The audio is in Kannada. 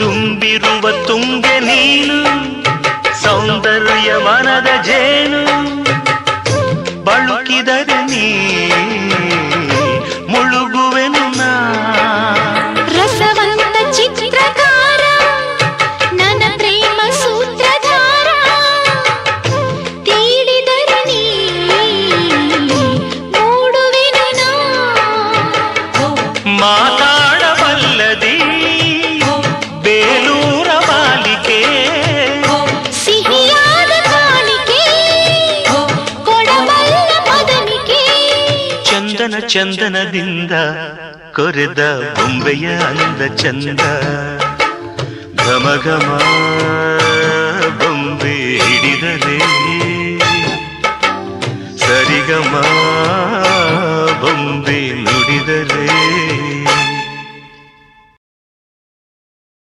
ತುಂಬಿರುವ ತುಂಗೆ ನೀನು ಸೌಂದರ್ಯವನದ ಜೇನು ಬಳುಕಿದರೆ ನೀ ಮುಳುಗುವೆನು ನಾ ರಸವಂತ ಚಿತ್ರಕಾರ ನನ್ನ ಪ್ರೇಮ ಸೂತ್ರಧಾರ ತೀಡಿದರೆ ನೀ ಮೂಡುವೆನು ನಾ ಮಾತಾಡಬಲ್ಲದಿ ಬೇಲೂರ ಮಾಲಿಕೆ ಸಿಹಿಯಾದ ಕಾಣಿಕೆ ಕೊಡಬಲ್ಲ ಮದನಿಕೆ ಚಂದನ ಚಂದನದಿಂದ ಕೊರೆದ ಬೊಂಬೆಯ ಅಂದ ಚಂದ ಘಮ ಘಮ ಬೊಂಬೆ ಹಿಡಿದರೆ ಸರಿಗಮ ಬೊಂಬೆ ನುಡಿದರೆ